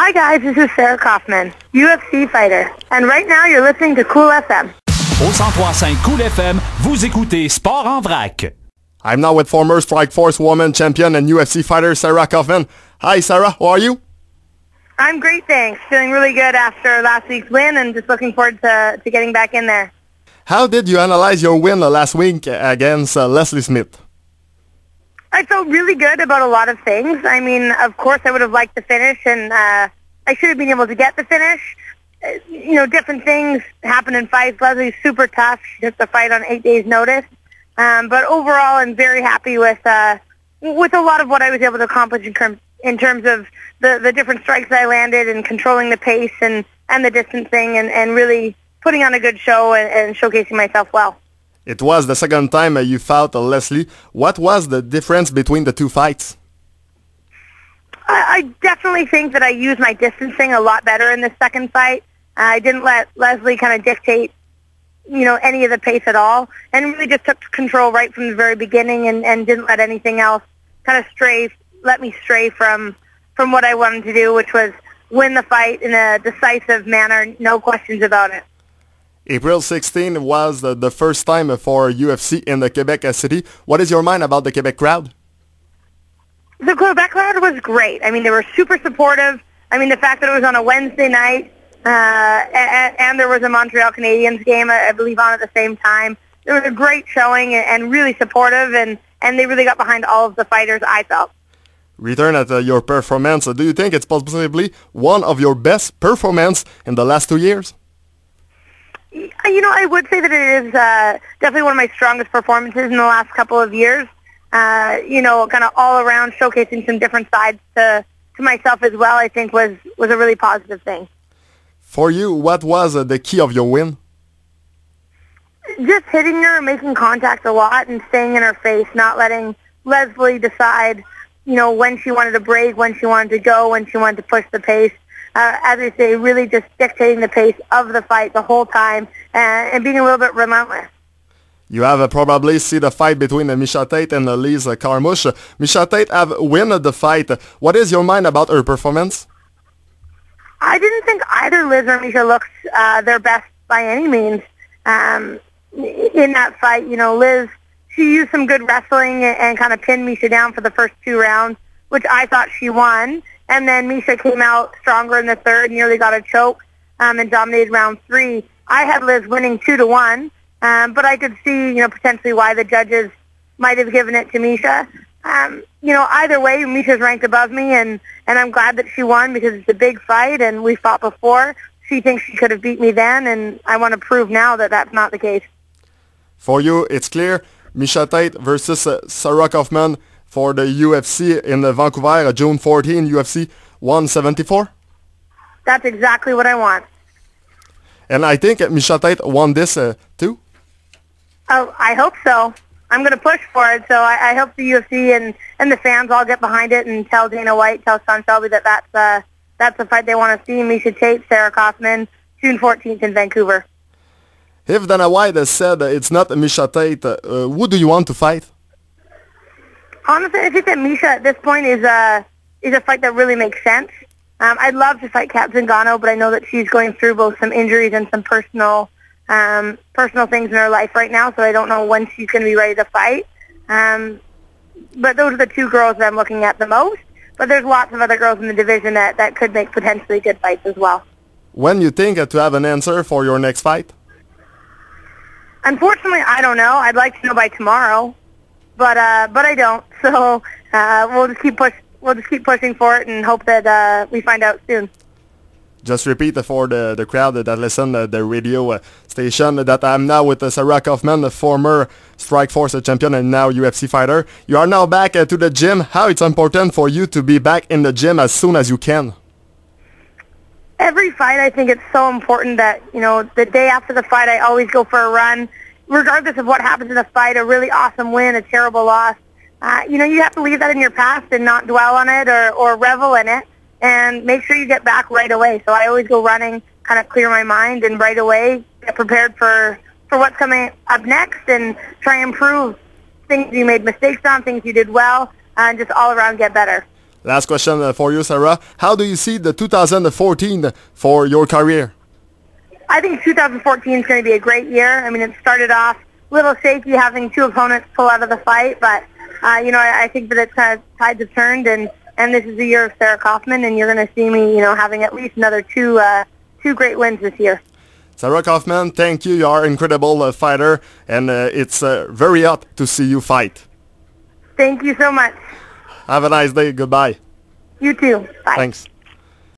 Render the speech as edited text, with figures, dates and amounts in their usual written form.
Hi guys, this is Sarah Kaufman, UFC fighter, and right now you're listening to Cool FM. Au 103.5 Cool FM, vous écoutez Sport en vrac. I'm now with former Strikeforce woman champion and UFC fighter Sarah Kaufman. Hi Sarah, how are you? I'm great, thanks. Feeling really good after last week's win and just looking forward to getting back in there. How did you analyze your win last week against Leslie Smith? I felt really good about a lot of things. I mean, of course, I would have liked the finish, and I should have been able to get the finish. Different things happen in fights. Leslie's super tough. She took the fight on 8 days' notice. But overall, I'm very happy with a lot of what I was able to accomplish in terms of the different strikes I landed and controlling the pace and the distancing and really putting on a good show and showcasing myself well. It was the second time you fought Leslie. What was the difference between the two fights? I definitely think that I used my distancing a lot better in this second fight. I didn't let Leslie kind of dictate, any of the pace at all, and really just took control right from the very beginning and didn't let anything else kind of let me stray from what I wanted to do, which was win the fight in a decisive manner, no questions about it. April 16 was the first time for UFC in the Quebec City. What is your mind about the Quebec crowd? The Quebec crowd was great. I mean, they were super supportive. I mean, the fact that it was on a Wednesday night and there was a Montreal Canadiens game, I believe, on at the same time. It was a great showing and really supportive, and they really got behind all of the fighters, I felt. Return at your performance. Do you think it's possibly one of your best performances in the last 2 years? I would say that it is definitely one of my strongest performances in the last couple of years. Kind of all around showcasing some different sides to myself as well, I think was a really positive thing. For you, what was the key of your win? Just hitting her, making contact a lot, and staying in her face, not letting Leslie decide, when she wanted to break, when she wanted to go, when she wanted to push the pace. As I say, really just dictating the pace of the fight the whole time and being a little bit relentless. You have probably seen the fight between Miesha Tate and Liz Carmouche. Miesha Tate have won the fight. What is your mind about her performance? I didn't think either Liz or Miesha looked their best by any means in that fight. Liz, she used some good wrestling and kind of pinned Miesha down for the first 2 rounds, which I thought she won. And then Miesha came out stronger in the third, nearly got a choke, and dominated round 3. I had Liz winning 2-1, but I could see, potentially why the judges might have given it to Miesha. Either way, Miesha's ranked above me, and I'm glad that she won because it's a big fight, and we fought before. She thinks she could have beat me then, and I want to prove now that that's not the case. For you, it's clear. Miesha Tate versus Sarah Kaufman for the UFC in Vancouver, June 14, UFC 174? That's exactly what I want. And I think Miesha Tate won this too? Oh, I hope so. I'm going to push for it, so I hope the UFC and the fans all get behind it and tell Dana White, tell Sean Shelby that that's the fight they want to see. Miesha Tate, Sarah Kaufman, June 14th in Vancouver. If Dana White said it's not Miesha Tate, who do you want to fight? Honestly, I think that Miesha at this point is a fight that really makes sense. I'd love to fight Kat Zingano, but I know that she's going through both some injuries and some personal things in her life right now, so I don't know when she's going to be ready to fight. But those are the 2 girls that I'm looking at the most. But there's lots of other girls in the division that could make potentially good fights as well. When you think to have an answer for your next fight? Unfortunately, I don't know. I'd like to know by tomorrow. But I don't. So we'll just keep pushing for it and hope that we find out soon. Just repeat for the crowd that listen the radio station that I'm now with Sarah Kaufman, the former Strikeforce champion and now UFC fighter. You are now back to the gym. How it's important for you to be back in the gym as soon as you can? Every fight, I think it's so important that, the day after the fight, I always go for a run. Regardless of what happens in the fight, a really awesome win, a terrible loss, you have to leave that in your past and not dwell on it or revel in it and make sure you get back right away. So I always go running, kind of clear my mind and right away get prepared for what's coming up next and try and improve things you made mistakes on, things you did well, and just all around get better. Last question for you, Sarah. How do you see the 2014 for your career? I think 2014 is going to be a great year. I mean, it started off a little shaky having two opponents pull out of the fight, but, I think that it's kind of tides have turned, and this is the year of Sarah Kaufman, and you're going to see me, having at least another two great wins this year. Sarah Kaufman, thank you. You are an incredible fighter, and it's very hot to see you fight. Thank you so much. Have a nice day. Goodbye. You too. Bye. Thanks.